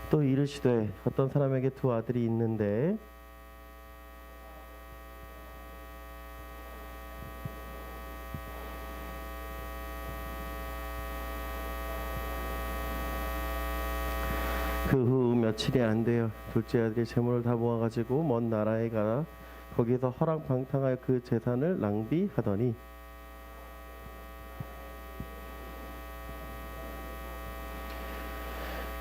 또 이르시되 어떤 사람에게 두 아들이 있는데 그 후 며칠이 안 되어 둘째 아들이 재물을 다 모아가지고 먼 나라에 가 거기서 허랑방탕하여 그 재산을 낭비하더니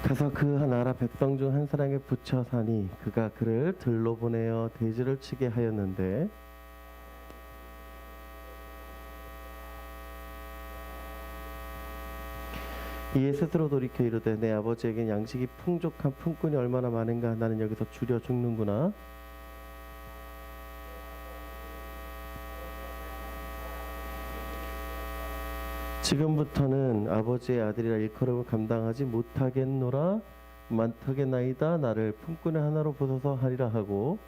가서 그 나라 백성 중 한 사람에게 붙여 사니 그가 그를 들로 보내어 돼지를 치게 하였는데 이에 스스로 돌이켜 이르되 내 아버지에겐 양식이 풍족한 품꾼이 얼마나 많은가. 나는 여기서 줄여 죽는구나. 지금부터는 아버지의 아들이라 일컬음을 감당하지 못하겠노라. 많다겠나이다. 나를 품꾼의 하나로 보소서 하리라 하고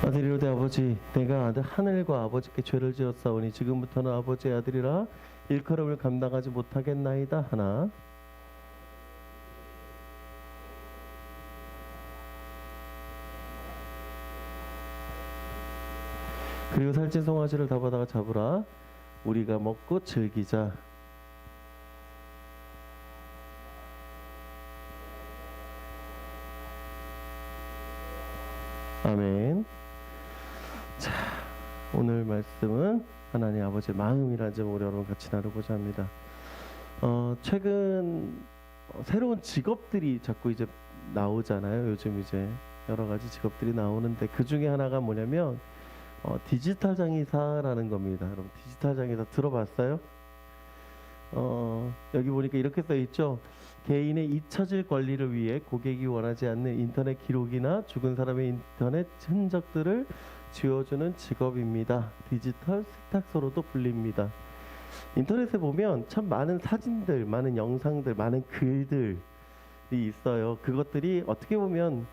아들이 이르되 아버지 내가 하늘과 아버지께 죄를 지었사오니 지금부터는 아버지의 아들이라 일컬음을 감당하지 못하겠나이다 하나 그리고 살찐 송아지를 잡아다가 잡으라. 우리가 먹고 즐기자. 아멘. 자, 오늘 말씀은 하나님 아버지의 마음이라는 점을 여러분 같이 나누고자 합니다. 최근 새로운 직업들이 자꾸 이제 나오잖아요. 요즘 이제 여러 가지 직업들이 나오는데 그 중에 하나가 뭐냐면 디지털 장의사라는 겁니다. 여러분 디지털 장의사 들어봤어요? 여기 보니까 이렇게 써 있죠. 개인의 잊혀질 권리를 위해 고객이 원하지 않는 인터넷 기록이나 죽은 사람의 인터넷 흔적들을 지워주는 직업입니다. 디지털 세탁소로도 불립니다. 인터넷에 보면 참 많은 사진들, 많은 영상들, 많은 글들이 있어요. 그것들이 어떻게 보면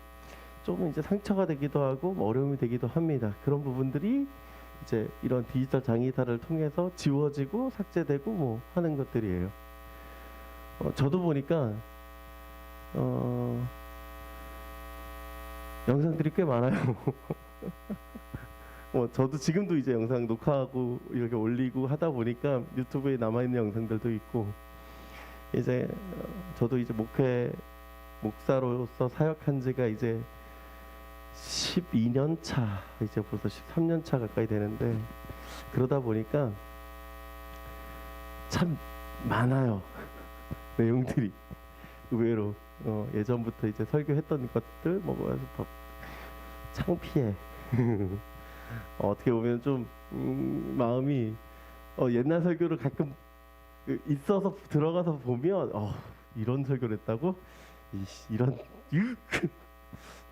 조금 이제 상처가 되기도 하고 어려움이 되기도 합니다. 그런 부분들이 이제 이런 디지털 장의사를 통해서 지워지고 삭제되고 뭐 하는 것들이에요. 저도 보니까 영상들이 꽤 많아요. 저도 지금도 이제 영상 녹화하고 이렇게 올리고 하다 보니까 유튜브에 남아있는 영상들도 있고 이제 저도 이제 목사로서 사역한 지가 이제 12년 차, 이제 벌써 13년 차 가까이 되는데 그러다 보니까 참 많아요. 내용들이 의외로 예전부터 이제 설교했던 것들 먹어서 더 창피해. 어떻게 보면 좀 마음이 옛날 설교를 가끔 있어서 들어가서 보면 이런 설교를 했다고? 이런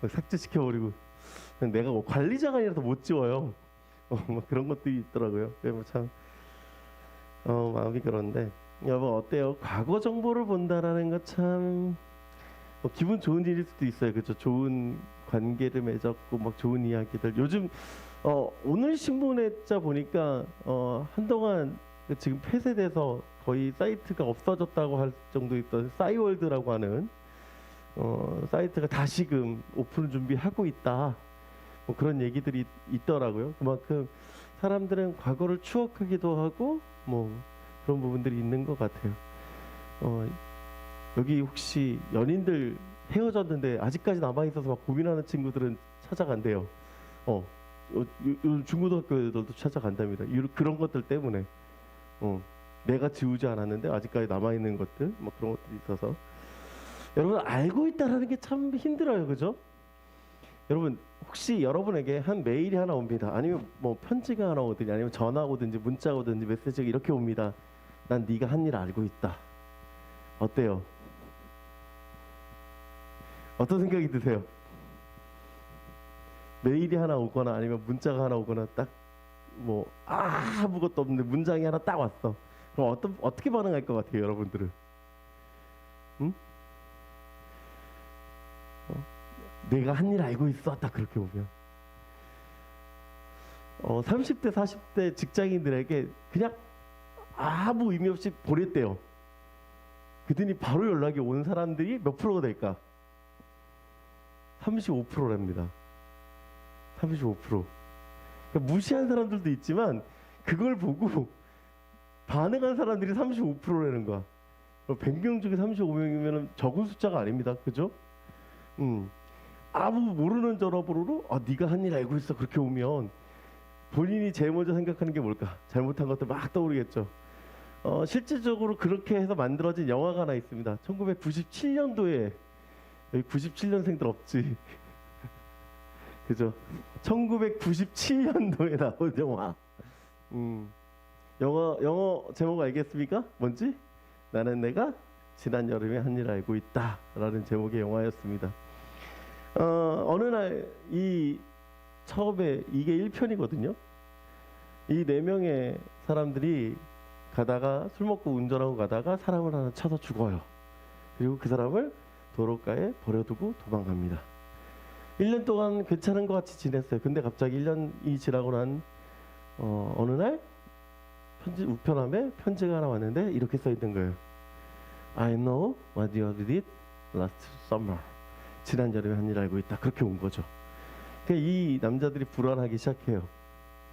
삭제시켜버리고 내가 관리자가 아니라서 못 지워요. 그런 것들이 있더라고요. 참 마음이 그런데 여러분 어때요? 과거 정보를 본다라는 것 참 기분 좋은 일일 수도 있어요. 그렇죠? 좋은 관계를 맺었고 막 좋은 이야기들. 요즘 오늘 신문에 보니까 한동안 지금 폐쇄돼서 거의 사이트가 없어졌다고 할 정도 있던 싸이월드라고 하는 사이트가 다시금 오픈 준비하고 있다. 뭐 그런 얘기들이 있더라고요. 그만큼 사람들은 과거를 추억하기도 하고 뭐 그런 부분들이 있는 것 같아요. 여기 혹시 연인들 헤어졌는데 아직까지 남아있어서 막 고민하는 친구들은 찾아간대요. 중고등학교들도 찾아간답니다. 그런 것들 때문에 내가 지우지 않았는데 아직까지 남아있는 것들 뭐 그런 것들이 있어서 여러분 알고 있다라는 게 참 힘들어요. 그죠? 여러분 혹시 여러분에게 한 메일이 하나 옵니다. 아니면 뭐 편지가 하나 오든지 아니면 전화 오든지 문자 오든지 메시지가 이렇게 옵니다. 난 네가 한 일 알고 있다. 어때요? 어떤 생각이 드세요? 메일이 하나 오거나 아니면 문자가 하나 오거나 딱 뭐 아무것도 없는데 문장이 하나 딱 왔어. 그럼 어떻게 반응할 것 같아요, 여러분들은? 응? 내가 한 일 알고 있어. 딱 그렇게 오면 30대 40대 직장인들에게 그냥 아무 의미 없이 보냈대요. 그랬더니 바로 연락이 온 사람들이 몇 프로가 될까? 35%랍니다. 35%. 그러니까 무시한 사람들도 있지만 그걸 보고 반응한 사람들이 35%라는 거야. 100명 중에 35명이면 적은 숫자가 아닙니다. 그죠? 아무 모르는 전화번호로 네가 한 일 알고 있어 그렇게 오면 본인이 제일 먼저 생각하는 게 뭘까? 잘못한 것들 막 떠오르겠죠. 실질적으로 그렇게 해서 만들어진 영화가 하나 있습니다. 1997년도에 여기 97년생들 없지. 그죠? 1997년도에 나온 영화. 영어 제목 알겠습니까? 뭔지? 나는 내가 지난 여름에 한 일 알고 있다 라는 제목의 영화였습니다. 어느 날 이 처음에 이게 1편이거든요. 이 4명의 사람들이 가다가 술 먹고 운전하고 가다가 사람을 하나 쳐서 죽어요. 그리고 그 사람을 도로가에 버려두고 도망갑니다. 1년 동안 괜찮은 것 같이 지냈어요. 근데 갑자기 1년이 지나고 난 어느 날 우편함에 편지가 하나 왔는데 이렇게 써 있는 거예요. I know what you did last summer. 지난 여름에 한 일 알고 있다. 그렇게 온 거죠. 그러니까 이 남자들이 불안하기 시작해요.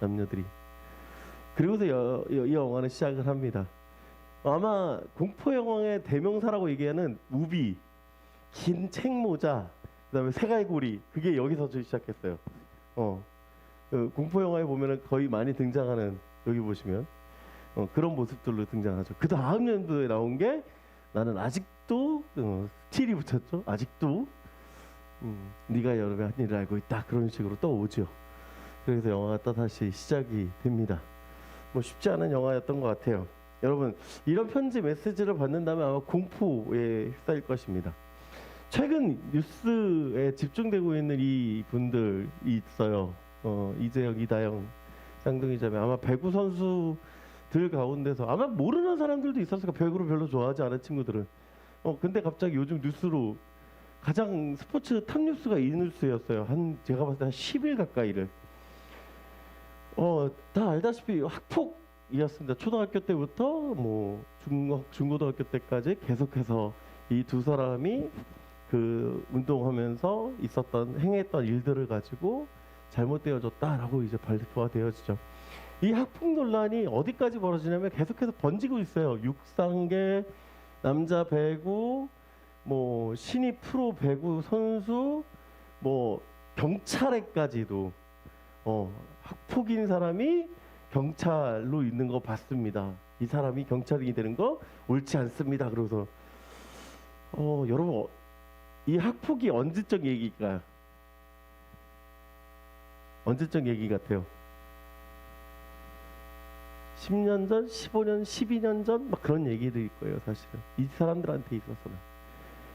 남녀들이. 그리고서 이 영화는 시작을 합니다. 아마 공포 영화의 대명사라고 얘기하는 우비, 긴 책모자, 그다음에 새갈고리 그게 여기서 시작했어요. 공포 영화에 보면은 거의 많이 등장하는 여기 보시면 그런 모습들로 등장하죠. 그 다음 연도에 나온 게 나는 아직도 스틸이 붙였죠. 아직도 네가 여름에 한 일을 알고 있다. 그런 식으로 또 오죠. 그래서 영화가 또 다시 시작이 됩니다. 뭐 쉽지 않은 영화였던 것 같아요. 여러분 이런 편지 메시지를 받는다면 아마 공포에 휩싸일 것입니다. 최근 뉴스에 집중되고 있는 이 분들이 있어요. 이재영, 이다영, 쌍둥이 자매. 아마 배구 선수들 가운데서 아마 모르는 사람들도 있었을까. 배구를 별로 좋아하지 않은 친구들은. 근데 갑자기 요즘 뉴스로 가장 스포츠 탑 뉴스가 이 뉴스였어요. 제가 봤을 때 한 10일 가까이를. 다 알다시피 학폭이었습니다. 초등학교 때부터 뭐 중고등학교 때까지 계속해서 이 두 사람이 그 운동하면서 행했던 일들을 가지고 잘못되어졌다라고 이제 발표가 되어지죠. 이 학폭 논란이 어디까지 벌어지냐면 계속해서 번지고 있어요. 육상계, 남자 배구, 뭐 신입 프로 배구 선수, 뭐 경찰에까지도 학폭인 사람이 경찰로 있는 거 봤습니다. 이 사람이 경찰이 되는 거 옳지 않습니다. 그래서 여러분 이 학폭이 언제적 얘기일까요? 언제적 얘기 같아요? 10년 전, 15년, 12년 전 막 그런 얘기들일 거예요. 사실은 이 사람들한테 있어서는.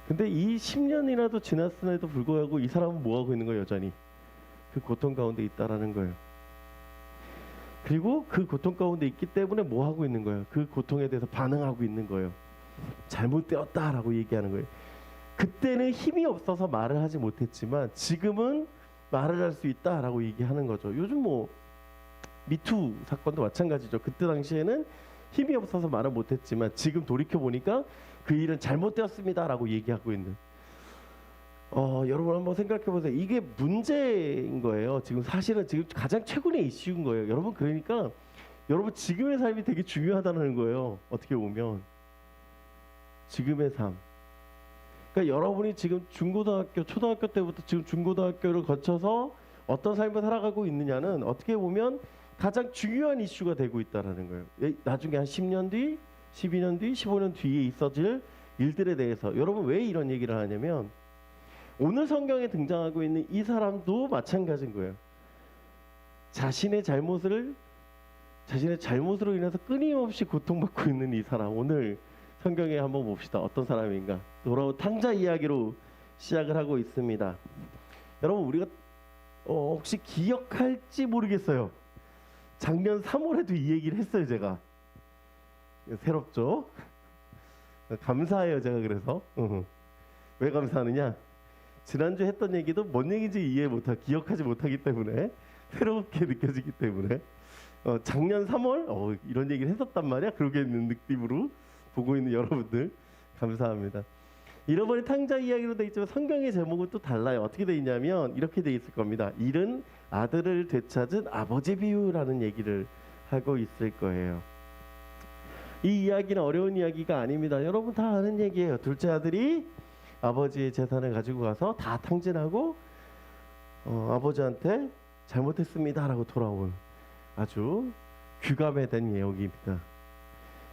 근데 이 10년이라도 지났음에도 불구하고 이 사람은 뭐하고 있는 거예요? 여전히 그 고통 가운데 있다라는 거예요. 그리고 그 고통 가운데 있기 때문에 뭐하고 있는 거예요? 그 고통에 대해서 반응하고 있는 거예요. 잘못되었다라고 얘기하는 거예요. 그때는 힘이 없어서 말을 하지 못했지만 지금은 말을 할 수 있다라고 얘기하는 거죠. 요즘 뭐 미투 사건도 마찬가지죠. 그때 당시에는 힘이 없어서 말을 못했지만 지금 돌이켜 보니까 그 일은 잘못되었습니다라고 얘기하고 있는. 여러분 한번 생각해 보세요. 이게 문제인 거예요. 사실은 지금 가장 최근의 이슈인 거예요. 여러분 그러니까 여러분 지금의 삶이 되게 중요하다는 거예요. 어떻게 보면 지금의 삶. 그러니까 여러분이 지금 중고등학교, 초등학교 때부터 지금 중고등학교를 거쳐서 어떤 삶을 살아가고 있느냐는 어떻게 보면 가장 중요한 이슈가 되고 있다라는 거예요. 나중에 한 10년 뒤, 12년 뒤, 15년 뒤에 있어질 일들에 대해서 여러분 왜 이런 얘기를 하냐면 오늘 성경에 등장하고 있는 이 사람도 마찬가지인 거예요. 자신의 잘못으로 인해서 끊임없이 고통받고 있는 이 사람. 오늘 성경에 한번 봅시다. 어떤 사람인가. 돌아온 탕자 이야기로 시작을 하고 있습니다. 여러분 우리가 혹시 기억할지 모르겠어요. 작년 3월에도 이 얘기를 했어요. 제가. 새롭죠? 감사해요. 제가 그래서. 왜 감사하느냐? 지난주에 했던 얘기도 뭔 얘기인지 기억하지 못하기 때문에 새롭게 느껴지기 때문에 작년 3월 이런 얘기를 했었단 말이야. 그러겠는 느낌으로 보고 있는 여러분들 감사합니다. 잃어버린 탕자 이야기로 돼 있지만 성경의 제목은 또 달라요. 어떻게 돼 있냐면 이렇게 돼 있을 겁니다. 잃은 아들을 되찾은 아버지 비유라는 얘기를 하고 있을 거예요. 이 이야기는 어려운 이야기가 아닙니다. 여러분 다 아는 얘기예요. 둘째 아들이 아버지의 재산을 가지고 가서 다 탕진하고 아버지한테 잘못했습니다라고 돌아온 아주 귀감에 된 내용입니다.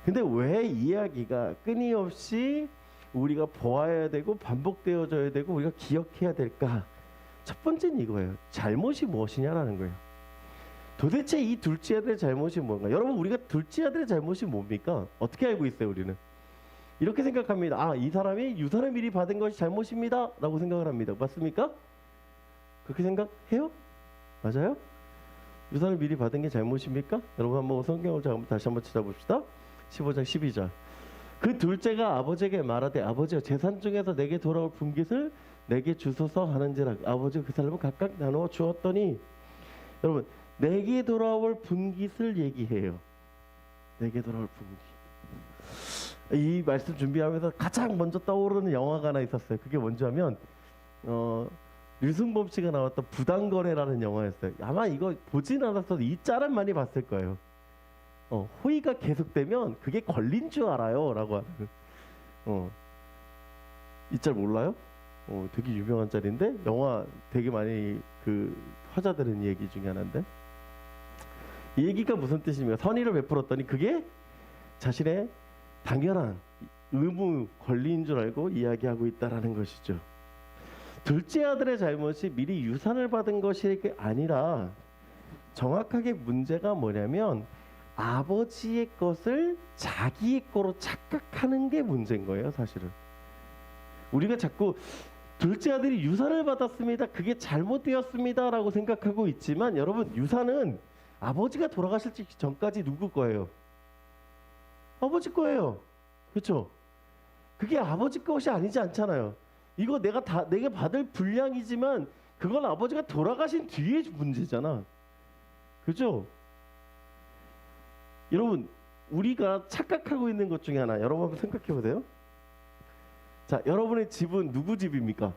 근데 왜 이야기가 끊임없이 우리가 보아야 되고 반복되어져야 되고 우리가 기억해야 될까? 첫 번째는 이거예요. 잘못이 무엇이냐라는 거예요. 도대체 이 둘째 아들의 잘못이 뭔가? 여러분 우리가 둘째 아들의 잘못이 뭡니까? 어떻게 알고 있어요 우리는? 이렇게 생각합니다. 이 사람이 유산을 미리 받은 것이 잘못입니다 라고 생각을 합니다. 맞습니까? 그렇게 생각해요? 맞아요? 유산을 미리 받은 게 잘못입니까? 여러분 한번 성경을 다시 한번 찾아봅시다. 15장 12절. 그 둘째가 아버지에게 말하되 아버지여 재산 중에서 내게 돌아올 분깃을 내게 주소서 하는지라. 아버지가 그 사람을 각각 나누어 주었더니, 여러분 내게 돌아올 분깃을 얘기해요. 내게 돌아올 분깃. 이 말씀 준비하면서 가장 먼저 떠오르는 영화가 하나 있었어요. 그게 뭔지 하면 류승범 씨가 나왔던 부당거래라는 영화였어요. 아마 이거 보진 않았어도 이 짤은 많이 봤을 거예요. 호의가 계속되면 그게 걸린 줄 알아요 라고 하는 이 짤 몰라요? 되게 유명한 짤인데 영화 되게 많이 화제되는 얘기 중에 하나인데, 이 얘기가 무슨 뜻입니까? 선의를 베풀었더니 그게 자신의 당연한 의무 권리인 줄 알고 이야기하고 있다라는 것이죠. 둘째 아들의 잘못이 미리 유산을 받은 것이 아니라 정확하게 문제가 뭐냐면 아버지의 것을 자기의 거로 착각하는 게 문제인 거예요. 사실은 우리가 자꾸 둘째 아들이 유산을 받았습니다, 그게 잘못되었습니다 라고 생각하고 있지만, 여러분 유산은 아버지가 돌아가실 전까지 누구 거예요? 아버지 거예요. 그렇죠? 그게 아버지 것이 아니지 않잖아요. 이거 내가 받을 분량이지만 그건 아버지가 돌아가신 뒤의 문제잖아. 그죠? 여러분 우리가 착각하고 있는 것 중에 하나, 여러분 한번 생각해 보세요. 자, 여러분의 집은 누구 집입니까?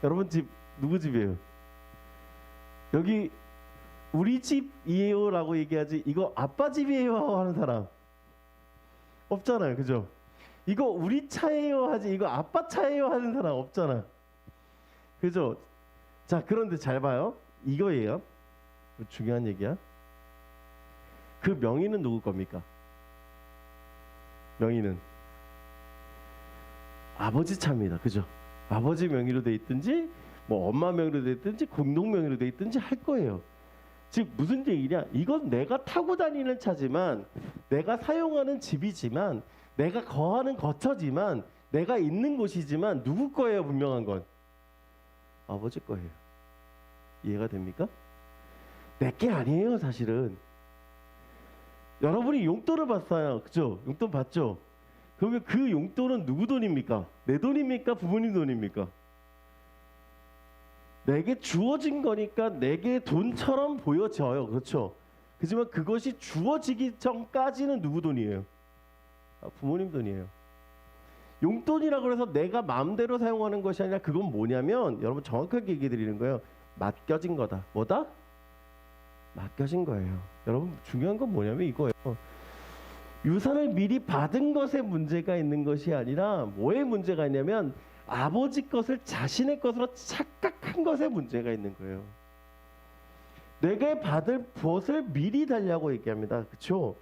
여러분 집 누구 집이에요? 여기 우리 집이에요 라고 얘기하지, 이거 아빠 집이에요 하는 사람 없잖아요. 그죠? 이거 우리 차예요 하지, 이거 아빠 차예요 하는 사람 없잖아. 그죠? 자, 그런데 잘 봐요. 이거예요. 중요한 얘기야. 그 명의는 누구 겁니까? 명의는 아버지 차입니다. 그죠? 아버지 명의로 돼 있든지 뭐 엄마 명의로 돼 있든지 공동 명의로 돼 있든지 할 거예요. 즉 무슨 얘기냐? 이건 내가 타고 다니는 차지만, 내가 사용하는 집이지만, 내가 거하는 거처지만, 내가 있는 곳이지만 누구 거예요? 분명한 건 아버지 거예요. 이해가 됩니까? 내 게 아니에요 사실은. 여러분이 용돈을 받았어요. 그죠? 용돈 받죠? 그러면 그 용돈은 누구 돈입니까? 내 돈입니까? 부모님 돈입니까? 내게 주어진 거니까 내게 돈처럼 보여져요. 그렇죠? 그렇지만 그것이 주어지기 전까지는 누구 돈이에요? 부모님 돈이에요. 용돈이라고 해서 내가 마음대로 사용하는 것이 아니라 그건 뭐냐면, 여러분 정확하게 얘기해 드리는 거예요. 맡겨진 거다. 뭐다? 맡겨진 거예요. 여러분 중요한 건 뭐냐면 이거예요. 유산을 미리 받은 것에 문제가 있는 것이 아니라 뭐에 문제가 있냐면 아버지 것을 자신의 것으로 착각한 것에 문제가 있는 거예요. 내가 받을 것을 미리 달라고 얘기합니다. 그렇죠?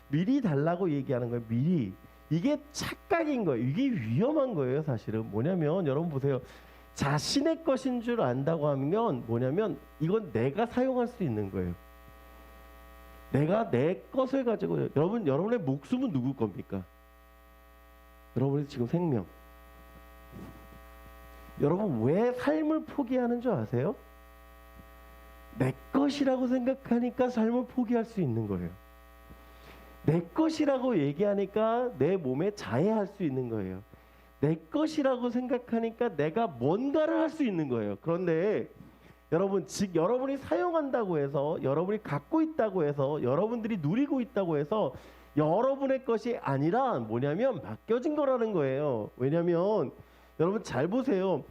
미리 달라고 얘기하는 거예요. 미리. 이게 착각인 거예요. 이게 위험한 거예요. 사실은 뭐냐면, 여러분 보세요. 자신의 것인 줄 안다고 하면 뭐냐면 이건 내가 사용할 수 있는 거예요. 내가 내 것을 가지고, 여러분의 목숨은 누구 겁니까? 여러분의 지금 생명. 여러분 왜 삶을 포기하는 줄 아세요? 내 것이라고 생각하니까 삶을 포기할 수 있는 거예요. 내 것이라고 얘기하니까 내 몸에 자해할 수 있는 거예요. 내 것이라고 생각하니까 내가 뭔가를 할 수 있는 거예요. 그런데 여러분, 즉 여러분이 사용한다고 해서, 여러분이 갖고 있다고 해서, 여러분들이 누리고 있다고 해서 여러분의 것이 아니라 뭐냐면 맡겨진 거라는 거예요. 왜냐면 여러분 잘 보세요.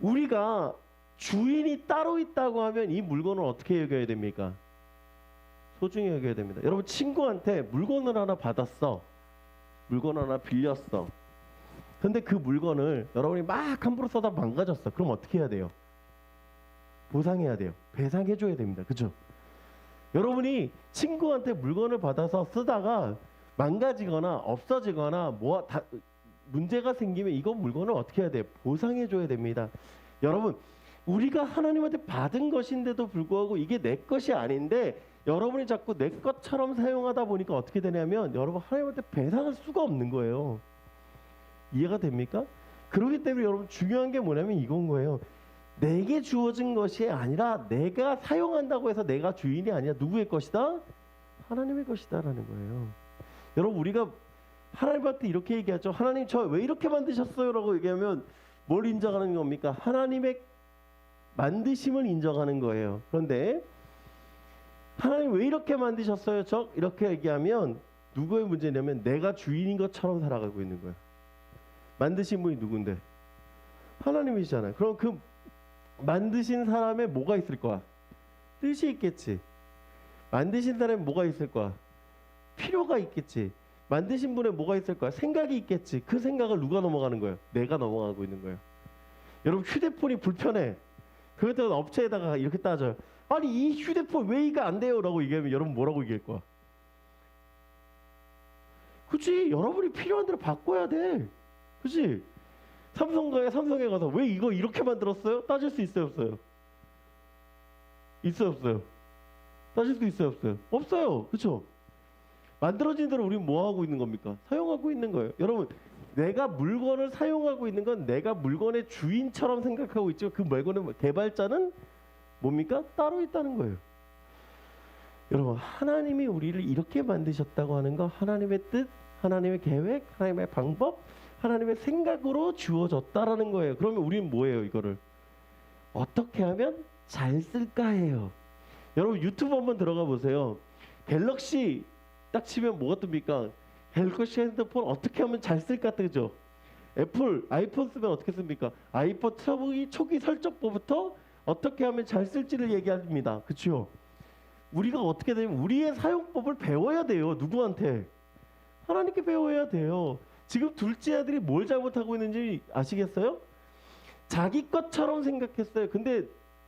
우리가 주인이 따로 있다고 하면 이 물건을 어떻게 여겨야 됩니까? 소중히 여겨야 됩니다. 여러분, 친구한테 물건을 하나 받았어. 물건 하나 빌렸어. 근데 그 물건을 여러분이 막 함부로 써다 망가졌어. 그럼 어떻게 해야 돼요? 보상해야 돼요. 배상해줘야 됩니다. 그죠? 여러분이 친구한테 물건을 받아서 쓰다가 망가지거나 없어지거나 문제가 생기면 이건 물건을 어떻게 해야 돼요? 보상해줘야 됩니다. 여러분, 우리가 하나님한테 받은 것인데도 불구하고 이게 내 것이 아닌데 여러분이 자꾸 내 것처럼 사용하다 보니까 어떻게 되냐면 여러분, 하나님한테 배상할 수가 없는 거예요. 이해가 됩니까? 그렇기 때문에 여러분, 중요한 게 뭐냐면 이건 거예요. 내게 주어진 것이 아니라 내가 사용한다고 해서 내가 주인이 아니라 누구의 것이다? 하나님의 것이다 라는 거예요. 여러분, 우리가 하나님한테 이렇게 얘기하죠. 하나님, 저 왜 이렇게 만드셨어요? 라고 얘기하면 뭘 인정하는 겁니까? 하나님의 만드심을 인정하는 거예요. 그런데 하나님 왜 이렇게 만드셨어요? 저 이렇게 얘기하면 누구의 문제냐면 내가 주인인 것처럼 살아가고 있는 거예요. 만드신 분이 누군데? 하나님이시잖아요. 그럼 그 만드신 사람에 뭐가 있을 거야? 뜻이 있겠지. 만드신 사람에 뭐가 있을 거야? 필요가 있겠지. 만드신 분에 뭐가 있을 거야? 생각이 있겠지. 그 생각을 누가 넘어가는 거예요? 내가 넘어가고 있는 거예요. 여러분, 휴대폰이 불편해. 그럴 때는 업체에다가 이렇게 따져요. 아니, 이 휴대폰 왜 이거 안 돼요? 라고 얘기하면 여러분 뭐라고 얘기할 거야? 그치? 여러분이 필요한 대로 바꿔야 돼. 그치? 삼성에 가서 왜 이거 이렇게 만들었어요? 따질 수 있어요, 없어요? 있어요, 없어요? 따질 수 있어요, 없어요? 없어요. 그쵸? 만들어진 대로 우리는 뭐 하고 있는 겁니까? 사용하고 있는 거예요. 여러분, 내가 물건을 사용하고 있는 건 내가 물건의 주인처럼 생각하고 있죠. 그 물건의 개발자는 뭡니까? 따로 있다는 거예요. 여러분, 하나님이 우리를 이렇게 만드셨다고 하는 거, 하나님의 뜻, 하나님의 계획, 하나님의 방법, 하나님의 생각으로 주어졌다라는 거예요. 그러면 우리는 뭐예요? 이거를 어떻게 하면 잘 쓸까 해요. 여러분, 유튜브 한번 들어가 보세요. 갤럭시 딱 치면 뭐가 뜹니까? 갤럭시 핸드폰 어떻게 하면 잘 쓸까 뜨죠. 애플 아이폰 쓰면 어떻게 씁니까? 아이폰 초기 설정부터 어떻게 하면 잘 쓸지를 얘기합니다. 그렇죠? 우리가 어떻게 되면 우리의 사용법을 배워야 돼요. 누구한테? 하나님께 배워야 돼요. 지금 둘째 아들이 뭘 잘못하고 있는지 아시겠어요? 자기 것처럼 생각했어요. 근데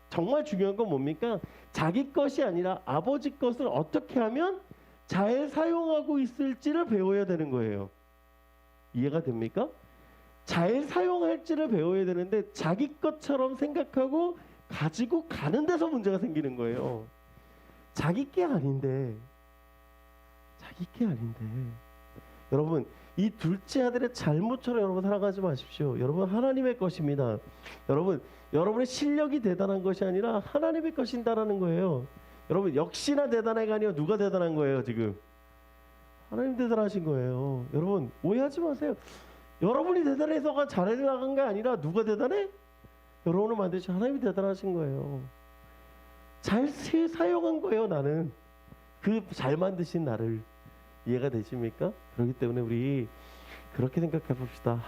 정말 중요한 건 뭡니까? 자기 것이 아니라 아버지 것을 어떻게 하면 잘 사용하고 있을지를 배워야 되는 거예요. 이해가 됩니까? 잘 사용할지를 배워야 되는데 자기 것처럼 생각하고 가지고 가는 데서 문제가 생기는 거예요. 자기 게 아닌데. 여러분, 이 둘째 아들의 잘못처럼 여러분 살아가지 마십시오. 여러분, 하나님의 것입니다. 여러분, 여러분의 실력이 대단한 것이 아니라 하나님의 것인다라는 거예요. 여러분, 역시나 대단해가 아니라 누가 대단한 거예요? 지금 하나님 대단하신 거예요. 여러분, 오해하지 마세요. 여러분이 대단해서가 잘 나간 게 아니라 누가 대단해? 여러분을 만드신 하나님이 대단하신 거예요. 잘 사용한 거예요. 나는 그 잘 만드신 나를. 이해가 되십니까? 그렇기 때문에 우리 그렇게 생각해 봅시다.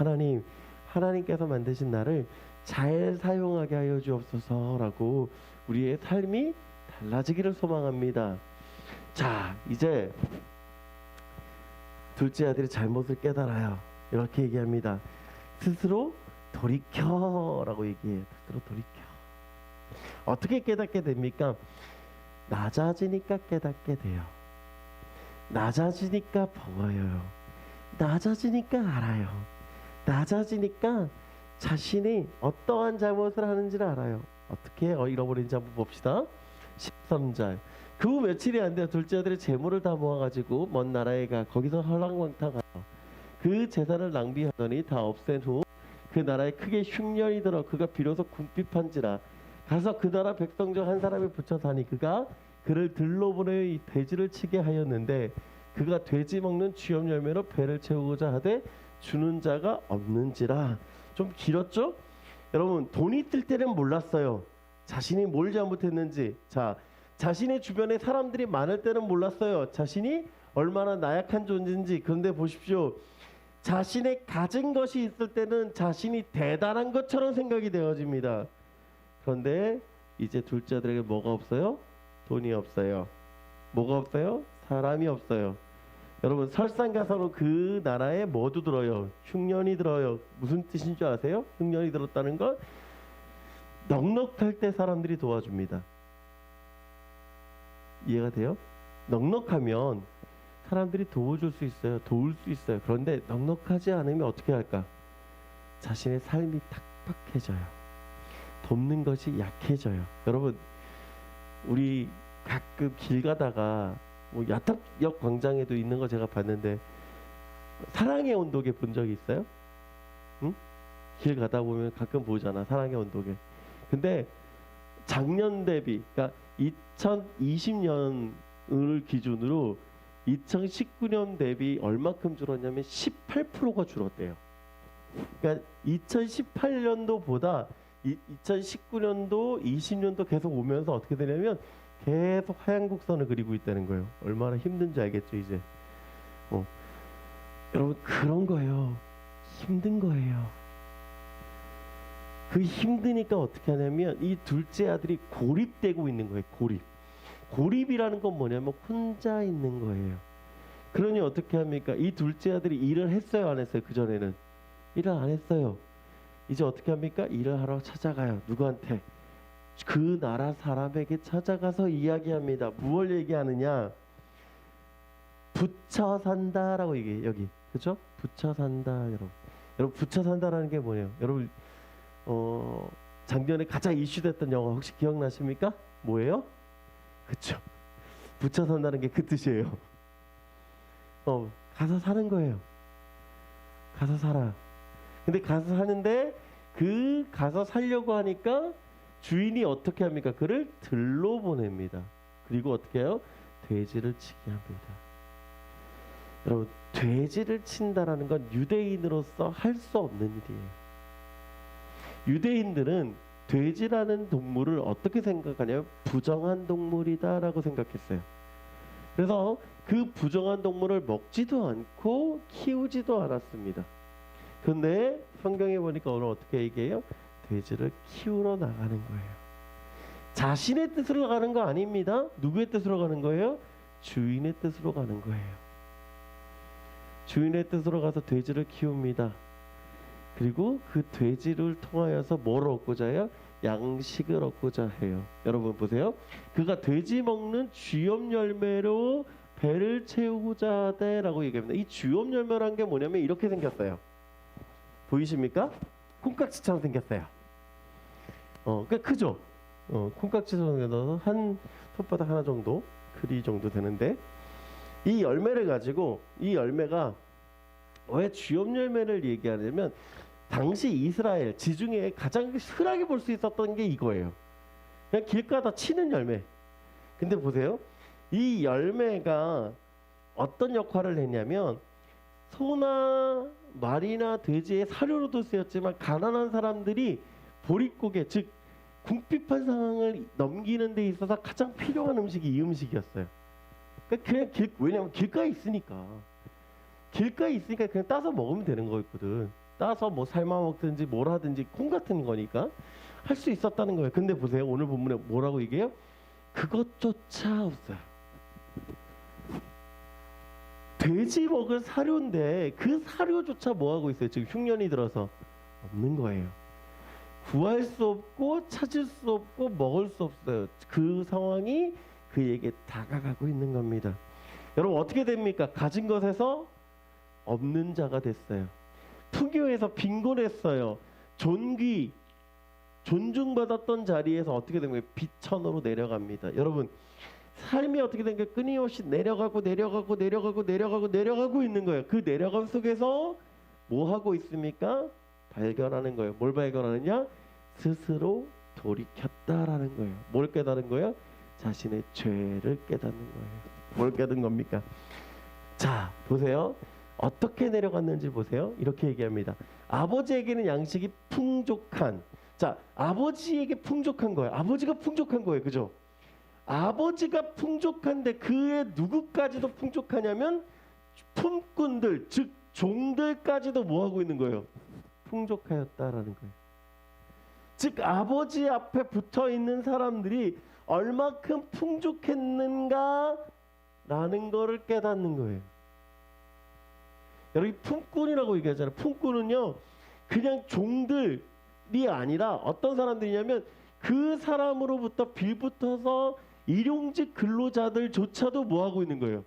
하나님께서 만드신 나를 잘 사용하게 하여 주옵소서라고 우리의 삶이 달라지기를 소망합니다. 자, 이제 둘째 아들이 잘못을 깨달아요. 이렇게 얘기합니다. 스스로 돌이켜라고 얘기해요. 스스로 돌이켜. 어떻게 깨닫게 됩니까? 낮아지니까 깨닫게 돼요. 낮아지니까 보여요. 낮아지니까 알아요. 낮아지니까 자신이 어떠한 잘못을 하는지를 알아요. 어떻게 잃어버린지 한번 봅시다. 13절. 그 후 며칠이 안 돼요. 둘째 아들이 재물을 다 모아가지고 먼 나라에 가 거기서 헐랑방탕하여 그 재산을 낭비하더니 다 없앤 후 그 나라에 크게 흉년이 들어 그가 비로소 궁핍한지라 가서 그 나라 백성 중 한 사람이 붙여 사니 그가 그를 들러 보내어 이 돼지를 치게 하였는데 그가 돼지 먹는 쥐염 열매로 배를 채우고자 하되 주는 자가 없는지라. 좀 길었죠? 여러분, 돈이 있을 때는 몰랐어요. 자신이 뭘 잘못했는지. 자, 자신의 주변에 사람들이 많을 때는 몰랐어요. 자신이 얼마나 나약한 존재인지. 그런데 보십시오. 자신의 가진 것이 있을 때는 자신이 대단한 것처럼 생각이 되어집니다. 그런데 이제 둘째 아들에게 뭐가 없어요? 돈이 없어요. 뭐가 없어요? 사람이 없어요. 여러분, 설상가상으로 그 나라에 뭐도 들어요? 흉년이 들어요. 무슨 뜻인 줄 아세요? 흉년이 들었다는 건 넉넉할 때 사람들이 도와줍니다. 이해가 돼요? 넉넉하면 사람들이 도와줄 수 있어요. 도울 수 있어요. 그런데 넉넉하지 않으면 어떻게 할까? 자신의 삶이 탁박해져요. 돕는 것이 약해져요. 여러분, 우리 가끔 길 가다가 뭐 야탑역 광장에도 있는 거 제가 봤는데 사랑의 온도계 본 적 있어요? 응? 길 가다 보면 가끔 보잖아, 사랑의 온도계. 근데 작년 대비, 그러니까 2020년을 기준으로 2019년 대비 얼마큼 줄었냐면 18%가 줄었대요. 그러니까 2018년도보다 2019년도, 20년도 계속 오면서 어떻게 되냐면 계속 하얀 곡선을 그리고 있다는 거예요. 얼마나 힘든지 알겠죠, 이제. 여러분, 그런 거예요. 힘든 거예요. 그 힘드니까 어떻게 하냐면 이 둘째 아들이 고립되고 있는 거예요. 고립이라는 건 뭐냐면 혼자 있는 거예요. 그러니 어떻게 합니까? 이 둘째 아들이 일을 했어요, 안 했어요? 그전에는 일을 안 했어요. 이제 어떻게 합니까? 일을 하러 찾아가요. 누구한테? 그 나라 사람에게 찾아가서 이야기합니다. 무엇을 얘기하느냐? 붙여 산다라고 얘기해요. 여기, 그죠? 붙여 산다. 여러분 붙여 산다라는 게 뭐예요? 여러분, 작년에 가장 이슈됐던 영화 혹시 기억나십니까? 뭐예요? 그쵸? 붙여 산다는 게 그 뜻이에요. 가서 사는 거예요. 가서 살아. 근데 가서 사는데 그 가서 살려고 하니까 주인이 어떻게 합니까? 그를 들로 보냅니다. 그리고 어떻게 해요? 돼지를 치게 합니다. 여러분, 돼지를 친다라는 건 유대인으로서 할 수 없는 일이에요. 유대인들은 돼지라는 동물을 어떻게 생각하냐면 부정한 동물이다라고 생각했어요. 그래서 그 부정한 동물을 먹지도 않고 키우지도 않았습니다. 그런데 성경에 보니까 오늘 어떻게 얘기해요? 돼지를 키우러 나가는 거예요. 자신의 뜻으로 가는 거 아닙니다. 누구의 뜻으로 가는 거예요? 주인의 뜻으로 가는 거예요. 주인의 뜻으로 가서 돼지를 키웁니다. 그리고 그 돼지를 통하여서 뭘 얻고자 해요? 양식을 얻고자 해요. 여러분 보세요. 그가 돼지 먹는 쥐염 열매로 배를 채우고자 하되라고 얘기합니다. 이 쥐염 열매란 게 뭐냐면 이렇게 생겼어요. 보이십니까? 콩깍지처럼 생겼어요. 꽤 크죠? 콩깍지처럼 생겨서 한 손바닥 하나 정도, 크기 정도 되는데 이 열매를 가지고, 이 열매가 왜 쥐염 열매를 얘기하냐면 당시 이스라엘 지중해에 가장 흔하게 볼 수 있었던 게 이거예요. 그냥 길가다 치는 열매. 근데 보세요. 이 열매가 어떤 역할을 했냐면 소나 말이나 돼지의 사료로도 쓰였지만 가난한 사람들이 보릿고개, 즉 궁핍한 상황을 넘기는 데 있어서 가장 필요한 음식이 이 음식이었어요. 그냥 왜냐면 길가에 있으니까 그냥 따서 먹으면 되는 거였거든. 따서 뭐 삶아 먹든지 뭘 하든지 콩 같은 거니까 할 수 있었다는 거예요. 근데 보세요. 오늘 본문에 뭐라고 얘기해요? 그것조차 없어요. 돼지 먹을 사료인데 그 사료조차 뭐 하고 있어요? 지금 흉년이 들어서 없는 거예요. 구할 수 없고 찾을 수 없고 먹을 수 없어요. 그 상황이 그에게 다가가고 있는 겁니다. 여러분 어떻게 됩니까? 가진 것에서 없는 자가 됐어요. 풍요에서 빈곤했어요. 존중받았던 자리에서 어떻게 된 거예요? 비천으로 내려갑니다. 여러분 삶이 어떻게 된 거예요? 끊임없이 내려가고 있는 거예요. 그 내려감 속에서 뭐 하고 있습니까? 발견하는 거예요. 뭘 발견하느냐? 스스로 돌이켰다라는 거예요. 뭘 깨달은 거예요? 자신의 죄를 깨닫는 거예요. 뭘 깨닫는 겁니까? 자, 보세요. 어떻게 내려갔는지 보세요. 이렇게 얘기합니다. 아버지에게는 양식이 풍족한 자, 아버지에게 풍족한 거예요. 아버지가 풍족한 거예요. 그죠? 아버지가 풍족한데 그의 누구까지도 풍족하냐면 품꾼들, 즉 종들까지도 뭐 하고 있는 거예요? 풍족하였다라는 거예요. 즉 아버지 앞에 붙어 있는 사람들이 얼마큼 풍족했는가라는 거를 깨닫는 거예요. 여러분 품꾼이라고 얘기하잖아요. 품꾼은요 그냥 종들이 아니라 어떤 사람들이냐면 그 사람으로부터 빌붙어서 일용직 근로자들조차도 뭐 하고 있는 거예요?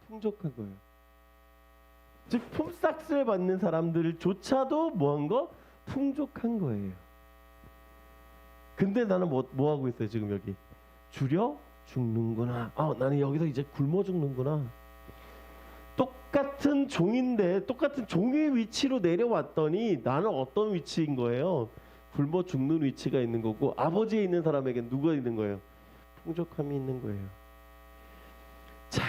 풍족한 거예요. 즉 품삯을 받는 사람들조차도 뭐한 거? 풍족한 거예요. 근데 나는 뭐 하고 있어요 지금 여기? 줄여 죽는구나. 나는 여기서 이제 굶어 죽는구나. 똑같은 종인데 똑같은 종의 위치로 내려왔더니 나는 어떤 위치인 거예요? 굶어 죽는 위치가 있는 거고 아버지에 있는 사람에게 누가 있는 거예요? 풍족함이 있는 거예요. 자,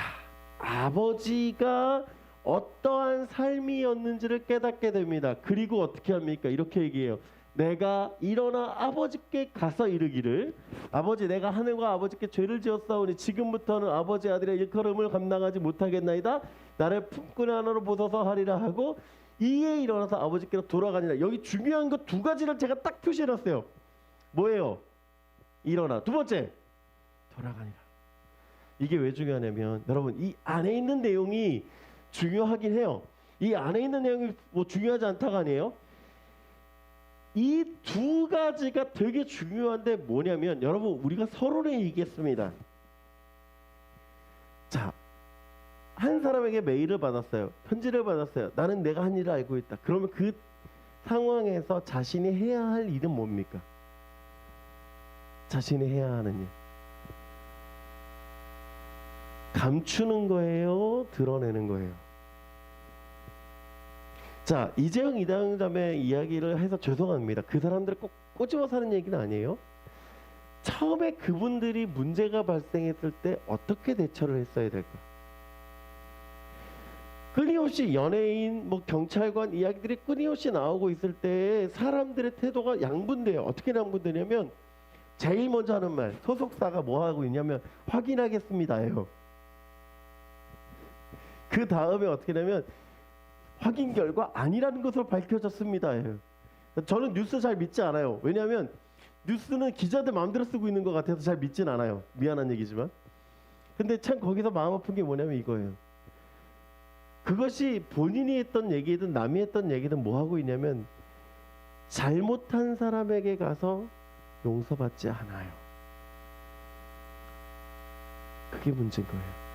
아버지가 어떠한 삶이었는지를 깨닫게 됩니다. 그리고 어떻게 합니까? 이렇게 얘기해요. 내가 일어나 아버지께 가서 이르기를 아버지 내가 하늘과 아버지께 죄를 지었사오니 지금부터는 아버지 아들의 일컬음을 감당하지 못하겠나이다. 나를 품꾼의 하나로 보소서 하리라 하고 이에 일어나서 아버지께로 돌아가니라. 여기 중요한 거 두 가지를 제가 딱 표시해놨어요. 뭐예요? 일어나. 두 번째 돌아가니라. 이게 왜 중요하냐면 여러분 이 안에 있는 내용이 중요하긴 해요. 이 안에 있는 내용이 뭐 중요하지 않다가 아니에요. 이 두 가지가 되게 중요한데 뭐냐면 여러분 우리가 서론에 얘기했습니다. 자, 한 사람에게 메일을 받았어요. 편지를 받았어요. 나는 내가 한 일을 알고 있다. 그러면 그 상황에서 자신이 해야 할 일은 뭡니까? 자신이 해야 하는 일. 감추는 거예요? 드러내는 거예요? 자, 이재영 이다영 자매 이야기를 해서 죄송합니다. 그 사람들을 꼭 꼬집어서 하는 얘기는 아니에요. 처음에 그분들이 문제가 발생했을 때 어떻게 대처를 했어야 될까? 끊임없이 연예인, 경찰관 이야기들이 끊임없이 나오고 있을 때 사람들의 태도가 양분돼요. 어떻게 양분되냐면 제일 먼저 하는 말, 소속사가 뭐 하고 있냐면 확인하겠습니다예요. 그 다음에 어떻게 되냐면 확인 결과 아니라는 것으로 밝혀졌습니다예요. 저는 뉴스 잘 믿지 않아요. 왜냐하면 뉴스는 기자들 마음대로 쓰고 있는 것 같아서 잘 믿진 않아요. 미안한 얘기지만. 근데 참 거기서 마음 아픈 게 뭐냐면 이거예요. 그것이 본인이 했던 얘기든 남이 했던 얘기든 뭐 하고 있냐면 잘못한 사람에게 가서 용서받지 않아요. 그게 문제인 거예요.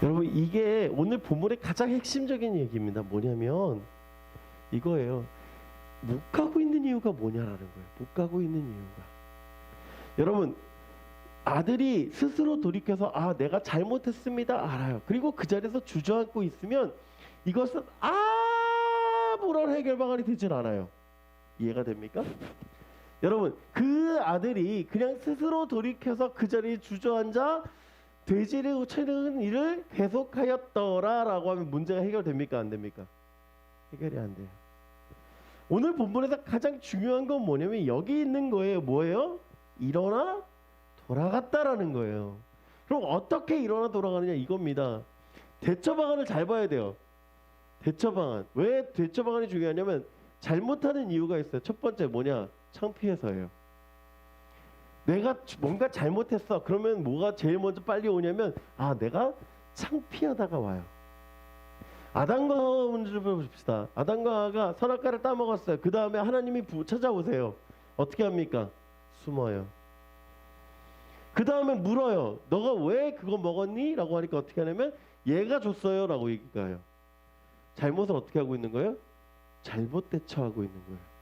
여러분 이게 오늘 본문의 가장 핵심적인 얘기입니다. 뭐냐면 이거예요. 못 가고 있는 이유가 뭐냐라는 거예요. 못 가고 있는 이유가. 여러분 아들이 스스로 돌이켜서 내가 잘못했습니다 알아요. 그리고 그 자리에서 주저앉고 있으면 이것은 아무런 해결 방안이 되질 않아요. 이해가 됩니까? 여러분 그 아들이 그냥 스스로 돌이켜서 그 자리에 주저앉아 돼지를 치는 일을 계속하였더라라고 하면 문제가 해결됩니까? 안 됩니까? 해결이 안 돼요. 오늘 본문에서 가장 중요한 건 뭐냐면 여기 있는 거예요. 뭐예요? 일어나 돌아갔다라는 거예요. 그럼 어떻게 일어나 돌아가느냐 이겁니다. 대처 방안을 잘 봐야 돼요. 대처 방안. 왜 대처 방안이 중요하냐면 잘못하는 이유가 있어요. 첫 번째 뭐냐? 창피해서예요. 내가 뭔가 잘못했어. 그러면 뭐가 제일 먼저 빨리 오냐면 내가 창피하다가 와요. 아담과 하와 문제를 봅시다. 아담과 하와가 선악과를 따먹었어요. 그 다음에 하나님이 찾아오세요. 어떻게 합니까? 숨어요. 그 다음에 물어요. 너가 왜 그거 먹었니? 라고 하니까 어떻게 하냐면 얘가 줬어요 라고 얘기해요. 잘못을 어떻게 하고 있는 거예요? 잘못 대처하고 있는 거예요.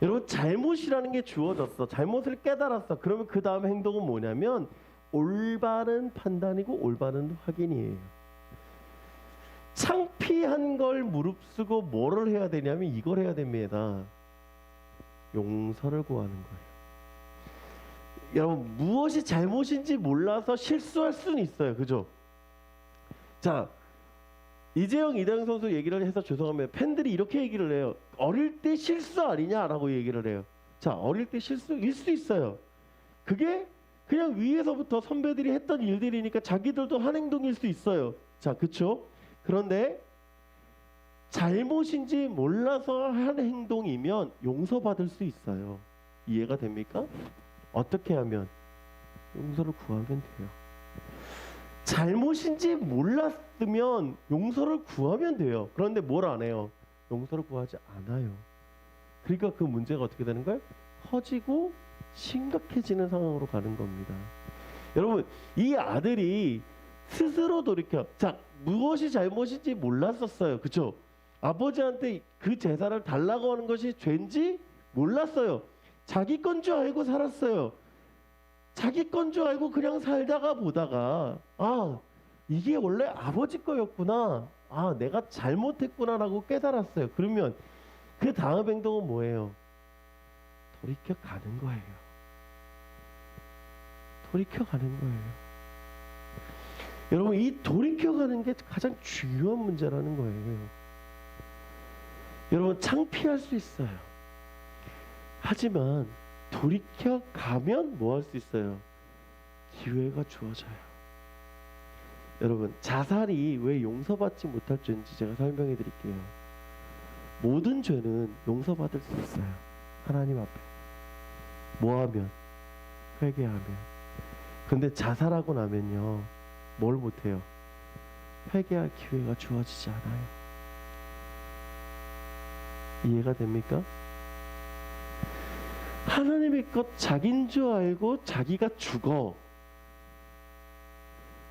여러분 잘못이라는 게 주어졌어. 잘못을 깨달았어. 그러면 그 다음 행동은 뭐냐면 올바른 판단이고 올바른 확인이에요. 창피한 걸 무릅쓰고 뭐를 해야 되냐면 이걸 해야 됩니다. 용서를 구하는 거예요. 여러분 무엇이 잘못인지 몰라서 실수할 수는 있어요. 그죠? 자, 이재영 이다영 선수 얘기를 해서 죄송합니다. 팬들이 이렇게 얘기를 해요. 어릴 때 실수 아니냐라고 얘기를 해요. 자, 어릴 때 실수일 수 있어요. 그게 그냥 위에서부터 선배들이 했던 일들이니까 자기들도 한 행동일 수 있어요. 자, 그쵸? 그런데 잘못인지 몰라서 한 행동이면 용서받을 수 있어요. 이해가 됩니까? 어떻게 하면? 용서를 구하면 돼요. 잘못인지 몰랐으면 용서를 구하면 돼요. 그런데 뭘 안 해요? 용서를 구하지 않아요. 그러니까 그 문제가 어떻게 되는 거예요? 커지고 심각해지는 상황으로 가는 겁니다. 여러분, 이 아들이 스스로 돌이켜. 자, 무엇이 잘못인지 몰랐었어요. 그쵸? 아버지한테 그 재산을 달라고 하는 것이 죄인지 몰랐어요. 자기 건 줄 알고 살았어요. 자기 건 줄 알고 그냥 살다가 보다가 아, 이게 원래 아버지 거였구나. 아, 내가 잘못했구나라고 깨달았어요. 그러면 그 다음 행동은 뭐예요? 돌이켜 가는 거예요. 돌이켜 가는 거예요. 여러분, 이 돌이켜 가는 게 가장 중요한 문제라는 거예요. 여러분, 창피할 수 있어요. 하지만 돌이켜 가면 뭐 할 수 있어요? 기회가 주어져요. 여러분, 자살이 왜 용서받지 못할 죄인지 제가 설명해 드릴게요. 모든 죄는 용서받을 수 있어요. 하나님 앞에. 뭐 하면? 회개하면. 근데 자살하고 나면요, 뭘 못해요? 회개할 기회가 주어지지 않아요. 이해가 됩니까? 하나님의 것 자기인 줄 알고 자기가 죽어.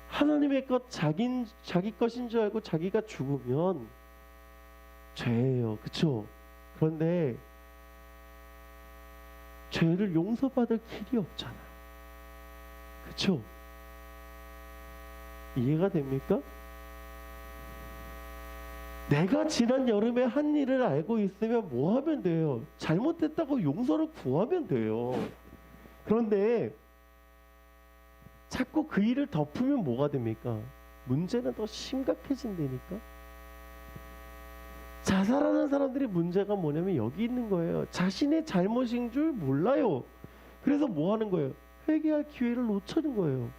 하나님의 것 자기 것인 줄 알고 자기가 죽으면 죄예요. 그쵸? 그런데 죄를 용서받을 길이 없잖아요. 그쵸? 이해가 됩니까? 내가 지난 여름에 한 일을 알고 있으면 뭐 하면 돼요? 잘못했다고 용서를 구하면 돼요. 그런데 자꾸 그 일을 덮으면 뭐가 됩니까? 문제는 더 심각해진다니까? 자살하는 사람들의 문제가 뭐냐면 여기 있는 거예요. 자신의 잘못인 줄 몰라요. 그래서 뭐 하는 거예요? 회개할 기회를 놓치는 거예요.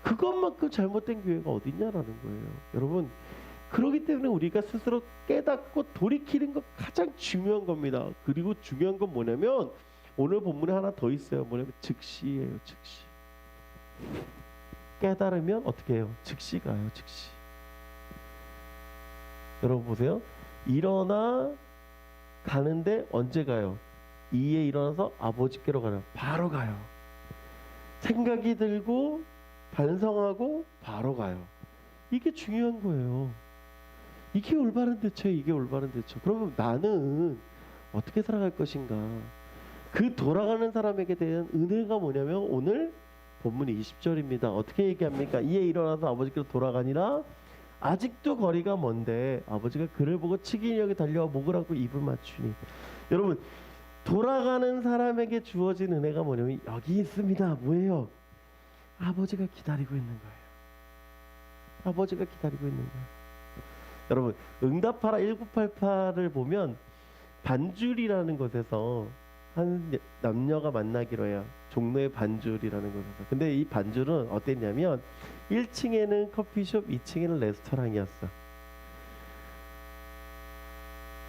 그것만큼 잘못된 기회가 어딨냐라는 거예요. 여러분, 그렇기 때문에 우리가 스스로 깨닫고 돌이키는 것 가장 중요한 겁니다. 그리고 중요한 건 뭐냐면 오늘 본문에 하나 더 있어요. 뭐냐면 즉시예요. 즉시. 깨달으면 어떻게 해요? 즉시 가요. 즉시. 여러분 보세요. 일어나 가는데 언제 가요? 이에 일어나서 아버지께로 가요. 바로 가요. 생각이 들고 반성하고 바로 가요. 이게 중요한 거예요. 이게 올바른 대처예요. 이게 올바른 대처. 그러면 나는 어떻게 살아갈 것인가? 그 돌아가는 사람에게 대한 은혜가 뭐냐면 오늘 본문이 20절입니다. 어떻게 얘기합니까? 이에 일어나서 아버지께로 돌아가니라. 아직도 거리가 먼데 아버지가 그를 보고 치기 여기 달려와 목을 안고 입을 맞추니. 여러분, 돌아가는 사람에게 주어진 은혜가 뭐냐면 여기 있습니다. 뭐예요? 아버지가 기다리고 있는 거예요. 아버지가 기다리고 있는 거예요. 여러분, 응답하라 1988을 보면 반줄이라는 곳에서 한 남녀가 만나기로 해요. 종로의 반줄이라는 곳에서. 근데 이 반줄은 어땠냐면 1층에는 커피숍, 2층에는 레스토랑이었어.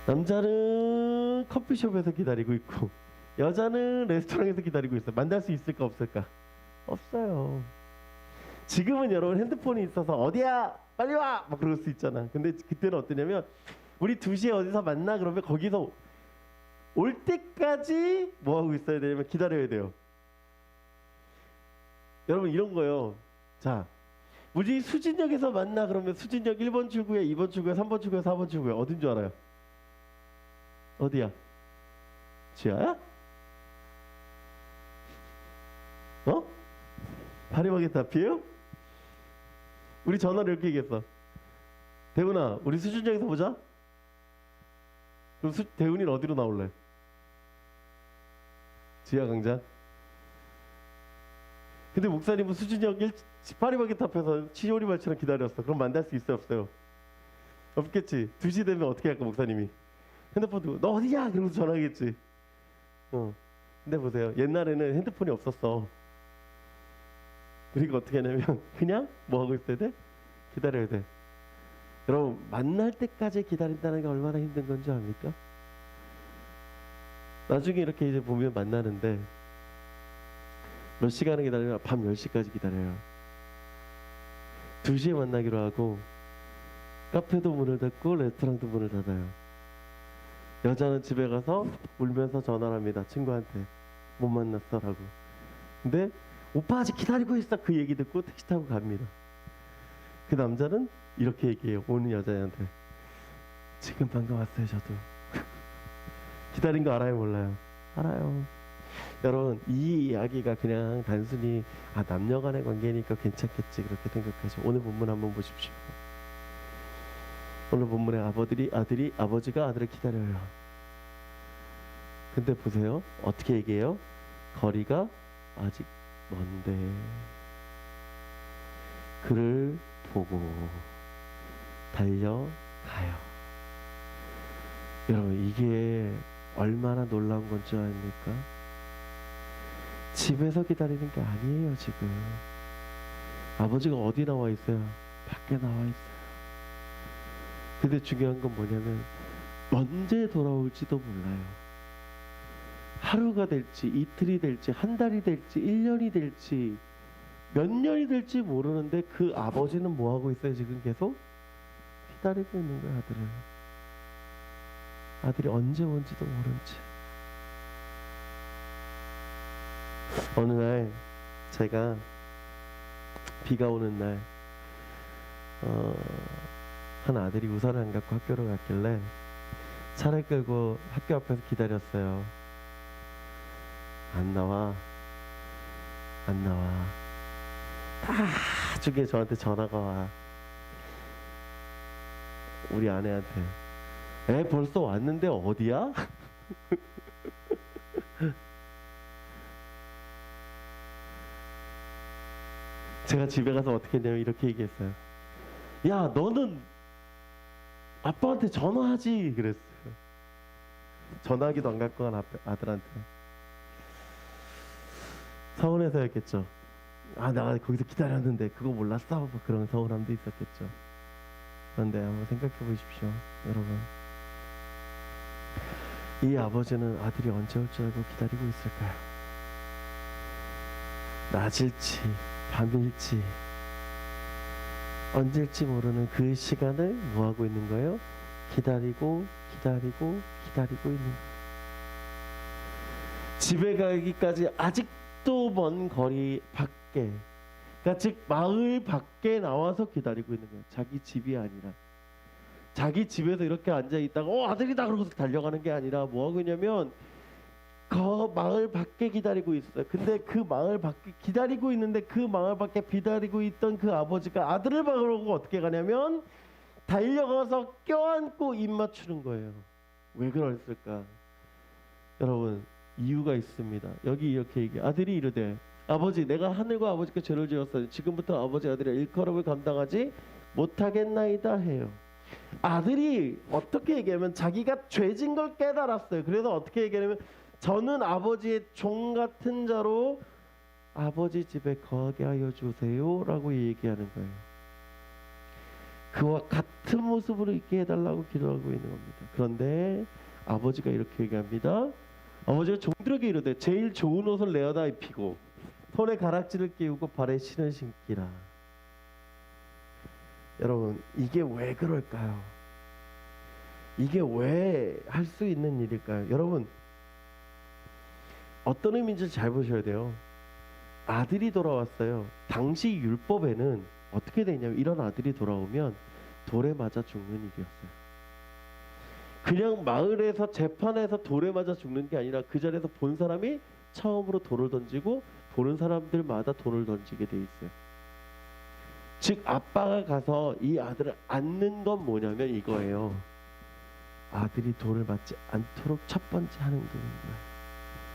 남자는 커피숍에서 기다리고 있고 여자는 레스토랑에서 기다리고 있어. 만날 수 있을까 없을까? 없어요. 지금은 여러분 핸드폰이 있어서 어디야? 빨리 와! 막 그럴 수 있잖아. 근데 그때는 어떠냐면 우리 2시에 어디서 만나? 그러면 거기서 올 때까지 뭐 하고 있어야 되냐면 기다려야 돼요. 여러분 이런 거요. 자, 우리 수진역에서 만나 그러면 수진역 1번 출구에 2번 출구에 3번 출구에 4번 출구에 어딘 줄 알아요? 어디야? 지하야? 어? 파리바게트 앞이에요? 우리 전화를 이렇게 얘기했어. 대훈아, 우리 수진역에서 보자. 그럼 대훈이는 어디로 나올래? 지하광장? 근데 목사님은 수진역 파리바게트 앞에서 치오리발처럼 기다렸어. 그럼 만날 수 있어요 없어요? 없겠지. 2시 되면 어떻게 할까 목사님이? 핸드폰 두고 너 어디야? 그러면서 전화하겠지. 근데 보세요. 옛날에는 핸드폰이 없었어. 그러니까 어떻게 하냐면 그냥 뭐 하고 있어야 돼? 기다려야 돼. 여러분 만날 때까지 기다린다는 게 얼마나 힘든 건지 압니까? 나중에 이렇게 이제 보면 만나는데 몇 시간을 기다리면 밤 10시까지 기다려요. 2시에 만나기로 하고 카페도 문을 닫고 레스토랑도 문을 닫아요. 여자는 집에 가서 울면서 전화를 합니다. 친구한테 못 만났어 라고. 근데 오빠 아직 기다리고 있어 그 얘기 듣고 택시 타고 갑니다. 그 남자는 이렇게 얘기해요. 오는 여자애한테 지금 방금 왔어요. 저도 기다린 거 알아요 몰라요? 알아요. 여러분 이 이야기가 그냥 단순히 남녀 간의 관계니까 괜찮겠지 그렇게 생각하죠. 오늘 본문 한번 보십시오. 오늘 본문에 아버지가 아들을 기다려요. 근데 보세요. 어떻게 얘기해요? 거리가 아직 먼데 그를 보고 달려가요. 여러분 이게 얼마나 놀라운 건 줄 아십니까? 집에서 기다리는 게 아니에요. 지금 아버지가 어디 나와 있어요? 밖에 나와 있어요. 근데 중요한 건 뭐냐면 언제 돌아올지도 몰라요. 하루가 될지 이틀이 될지 한 달이 될지 1년이 될지 몇 년이 될지 모르는데 그 아버지는 뭐 하고 있어요? 지금 계속 기다리고 있는 거예요. 아들을. 아들이 언제 온지도 모른 채. 어느 날 제가 비가 오는 날 한 아들이 우산을 안 갖고 학교로 갔길래 차를 끌고 학교 앞에서 기다렸어요. 안 나와. 나중에 저한테 전화가 와. 우리 아내한테 벌써 왔는데 어디야? 제가 집에 가서 어떻게 했냐면 이렇게 얘기했어요. 야 너는 아빠한테 전화하지 그랬어요. 전화기도 안 갖고 간 아들한테. 서운해서였겠죠. 나 거기서 기다렸는데 그거 몰랐어? 뭐 그런 서운함도 있었겠죠. 그런데 한번 생각해 보십시오. 여러분 이 아버지는 아들이 언제 올 줄 알고 기다리고 있을까요? 낮일지 밤일지 언제일지 모르는 그 시간을 뭐하고 있는 거예요? 기다리고 있는 거예요. 집에 가기까지 아직도 먼 거리 밖에, 그러니까 즉 마을 밖에 나와서 기다리고 있는 거예요. 자기 집이 아니라. 자기 집에서 이렇게 앉아 있다가 아들이다 그러고서 달려가는 게 아니라 뭐 하고 있냐면 그 마을 밖에 기다리고 있어요. 근데 그 마을 밖에 기다리고 있는데 그 마을 밖에 기다리고 있던 그 아버지가 아들을 보고 어떻게 가냐면 달려가서 껴안고 입 맞추는 거예요. 왜 그랬을까? 여러분 이유가 있습니다. 여기 이렇게 얘기해. 아들이 이르되 아버지 내가 하늘과 아버지께 죄를 지었어요. 지금부터 아버지 아들의 일컬음을 감당하지 못하겠나이다 해요. 아들이 어떻게 얘기하면 자기가 죄진 걸 깨달았어요. 그래서 어떻게 얘기하냐면 저는 아버지의 종 같은 자로 아버지 집에 거하게 하여 주세요 라고 얘기하는 거예요. 그와 같은 모습으로 있게 해달라고 기도하고 있는 겁니다. 그런데 아버지가 이렇게 얘기합니다. 아버지가 종들에게 이르되 제일 좋은 옷을 내어다 입히고 손에 가락지를 끼우고 발에 신을 신기라. 여러분 이게 왜 그럴까요? 이게 왜 할 수 있는 일일까요? 여러분 어떤 의미인지 잘 보셔야 돼요. 아들이 돌아왔어요. 당시 율법에는 어떻게 되냐면 이런 아들이 돌아오면 돌에 맞아 죽는 일이었어요. 그냥 마을에서 재판에서 돌에 맞아 죽는 게 아니라 그 자리에서 본 사람이 처음으로 돌을 던지고 보는 사람들마다 돌을 던지게 돼 있어요. 즉 아빠가 가서 이 아들을 안는 건 뭐냐면 이거예요. 아들이 돌을 맞지 않도록 첫 번째 하는 행동인 거예요.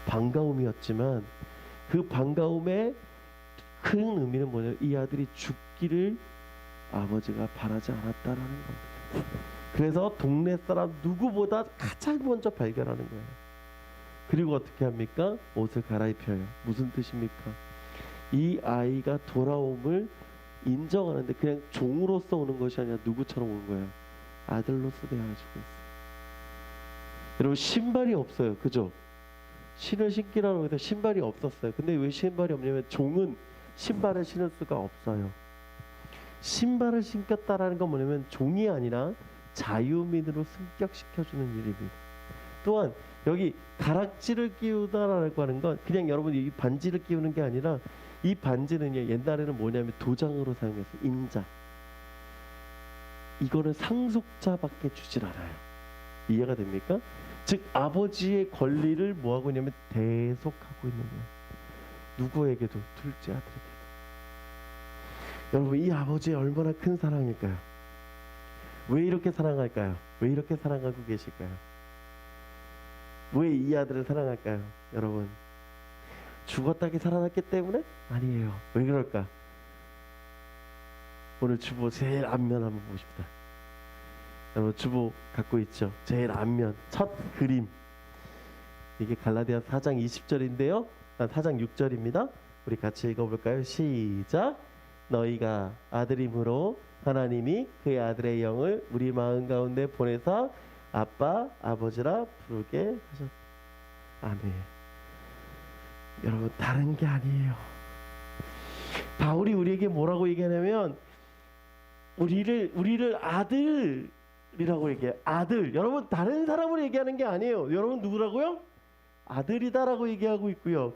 반가움이었지만 그 반가움의 큰 의미는 뭐냐면 이 아들이 죽기를 아버지가 바라지 않았다라는 겁니다. 그래서 동네 사람 누구보다 가장 먼저 발견하는 거예요. 그리고 어떻게 합니까? 옷을 갈아입혀요. 무슨 뜻입니까? 이 아이가 돌아옴을 인정하는데 그냥 종으로서 오는 것이 아니라 누구처럼 오는 거예요? 아들로서 되어지고 있어요. 여러분 신발이 없어요. 그죠? 신을 신기라고 해서 신발이 없었어요. 근데 왜 신발이 없냐면 종은 신발을 신을 수가 없어요. 신발을 신겼다라는 건 뭐냐면 종이 아니라 자유민으로 승격시켜주는 일입니다. 또한 여기 가락지를 끼우다라고 하는 건 그냥 여러분 이 반지를 끼우는 게 아니라 이 반지는요 옛날에는 뭐냐면 도장으로 사용했어요. 인자. 이거는 상속자밖에 주질 않아요. 이해가 됩니까? 즉 아버지의 권리를 뭐하고 있냐면 대속하고 있는 거예요. 누구에게도 둘째 아들에게도. 여러분 이 아버지의 얼마나 큰 사랑일까요? 왜 이렇게 사랑할까요? 왜 이렇게 사랑하고 계실까요? 왜 이 아들을 사랑할까요? 여러분 죽었다기 살아났기 때문에? 아니에요. 왜 그럴까? 오늘 주보 제일 앞면 한번 보십시다. 여러분 주보 갖고 있죠? 제일 앞면 첫 그림 이게 갈라디아 4장 20절인데요 4장 6절입니다 우리 같이 읽어볼까요? 시작. 너희가 아들임으로 하나님이 그의 아들의 영을 우리 마음 가운데 보내사 아빠 아버지라 부르게 하셨다. 아멘. 여러분 다른 게 아니에요. 바울이 우리에게 뭐라고 얘기하냐면 우리를 아들이라고 얘기해요. 아들. 여러분 다른 사람으로 얘기하는 게 아니에요. 여러분 누구라고요? 아들이다라고 얘기하고 있고요.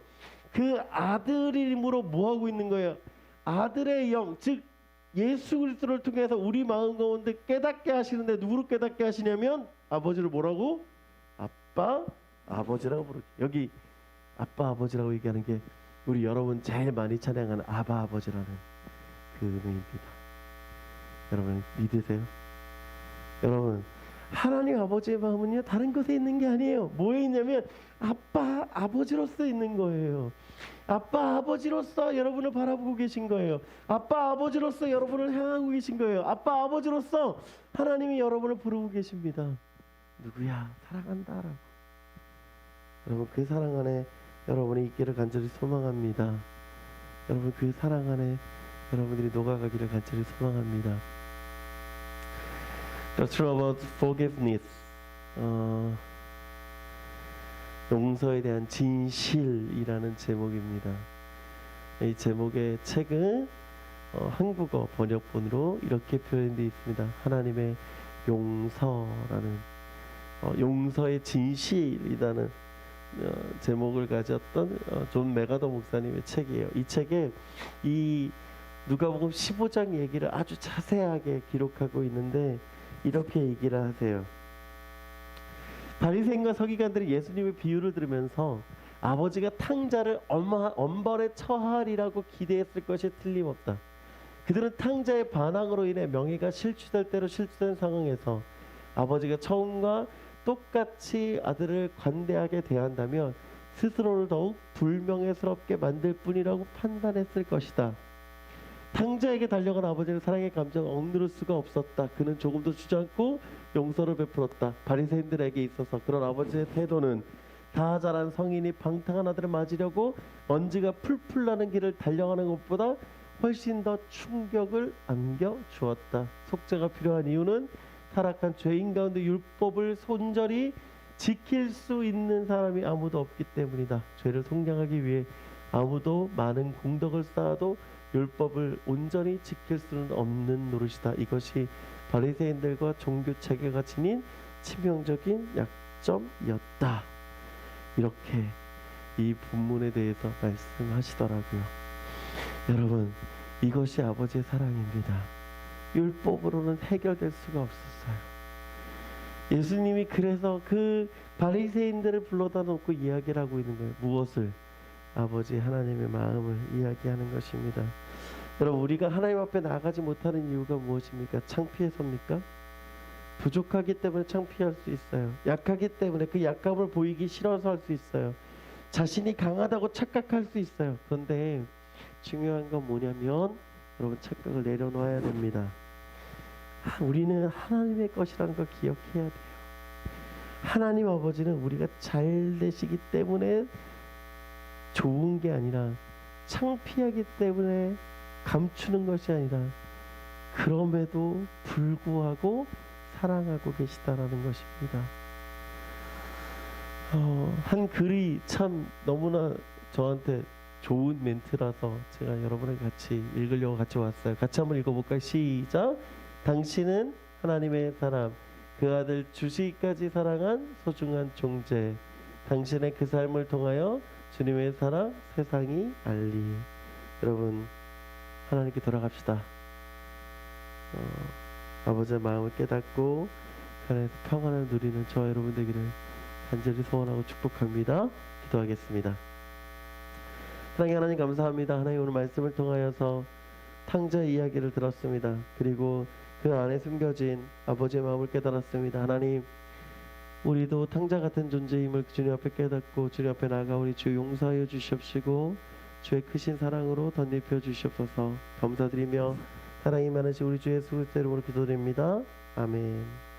그 아들임으로 뭐 하고 있는 거예요? 아들의 영, 즉 예수 그리스도를 통해서 우리 마음 가운데 깨닫게 하시는데 누구로 깨닫게 하시냐면 아버지를 뭐라고? 아빠, 아버지라고 부르죠. 여기 아빠, 아버지라고 얘기하는 게 우리 여러분 제일 많이 찬양하는 아바 아버지라는 그 의미입니다. 여러분 믿으세요? 여러분 하나님 아버지의 마음은요 다른 것에 있는 게 아니에요. 뭐에 있냐면 아빠 아버지로서 있는 거예요. 아빠 아버지로서 여러분을 바라보고 계신 거예요. 아빠 아버지로서 여러분을 향하고 계신 거예요. 아빠 아버지로서 하나님이 여러분을 부르고 계십니다. 누구야? 사랑한다라고. 여러분 그 사랑 안에 여러분이 있기를 간절히 소망합니다. 여러분 그 사랑 안에 여러분들이 녹아가기를 간절히 소망합니다. The truth about forgiveness. 용서에 대한 진실이라는 제목입니다. 이 제목의 책은 한국어 번역본으로 이렇게 표현되어 있습니다. 하나님의 용서라는 용서의 진실이라는 제목을 가졌던 존 메가더 목사님의 책이에요. 이 책에 이 누가복음 15장 얘기를 아주 자세하게 기록하고 있는데 이렇게 얘기를 하세요. 바리새인과 서기관들이 예수님의 비유를 들으면서 아버지가 탕자를 엄벌에 처하리라고 기대했을 것이 틀림없다. 그들은 탕자의 반항으로 인해 명예가 실추될 대로 실추된 상황에서 아버지가 처음과 똑같이 아들을 관대하게 대한다면 스스로를 더욱 불명예스럽게 만들 뿐이라고 판단했을 것이다. 탕자에게 달려간 아버지는 사랑의 감정을 억누를 수가 없었다. 그는 조금도 주저앉고 용서를 베풀었다. 바리새인들에게 있어서 그런 아버지의 태도는 다 자란 성인이 방탕한 아들을 맞으려고 먼지가 풀풀 나는 길을 달려가는 것보다 훨씬 더 충격을 안겨주었다. 속죄가 필요한 이유는 타락한 죄인 가운데 율법을 손절히 지킬 수 있는 사람이 아무도 없기 때문이다. 죄를 속량하기 위해 아무도 많은 공덕을 쌓아도 율법을 온전히 지킬 수는 없는 노릇이다. 이것이 바리새인들과 종교 체계가 지닌 치명적인 약점이었다. 이렇게 이 본문에 대해서 말씀하시더라고요. 여러분 이것이 아버지의 사랑입니다. 율법으로는 해결될 수가 없었어요. 예수님이 그래서 그 바리새인들을 불러다 놓고 이야기를 하고 있는 거예요. 무엇을? 아버지 하나님의 마음을 이야기하는 것입니다. 여러분 우리가 하나님 앞에 나가지 못하는 이유가 무엇입니까? 창피해서입니까? 부족하기 때문에 창피할 수 있어요. 약하기 때문에 그 약함을 보이기 싫어서 할 수 있어요. 자신이 강하다고 착각할 수 있어요. 그런데 중요한 건 뭐냐면 여러분 착각을 내려놔야 됩니다. 우리는 하나님의 것이라는 걸 기억해야 돼요. 하나님 아버지는 우리가 잘 되시기 때문에 좋은 게 아니라, 창피하기 때문에 감추는 것이 아니라, 그럼에도 불구하고 사랑하고 계시다라는 것입니다. 한 글이 참 너무나 저한테 좋은 멘트라서 제가 여러분과 같이 읽으려고 같이 왔어요. 같이 한번 읽어볼까요? 시작. 당신은 하나님의 사람, 그 아들 주시기까지 사랑한 소중한 존재. 당신의 그 삶을 통하여 주님의 사랑 세상이 알리. 여러분, 하나님께 돌아갑시다. 아버지의 마음을 깨닫고 그 안에서 평안을 누리는 저와 여러분 되기를 간절히 소원하고 축복합니다. 기도하겠습니다. 사랑의 하나님, 감사합니다. 하나님, 오늘 말씀을 통하여서 탕자 이야기를 들었습니다. 그리고 그 안에 숨겨진 아버지의 마음을 깨달았습니다. 하나님, 우리도 탕자 같은 존재임을 주님 앞에 깨닫고 주님 앞에 나아가오니 주 용서하여 주시옵시고 주의 크신 사랑으로 덧입혀 주시옵소서. 감사드리며 사랑이 많으신 우리 주 예수 그리스도 이름으로 기도드립니다. 아멘.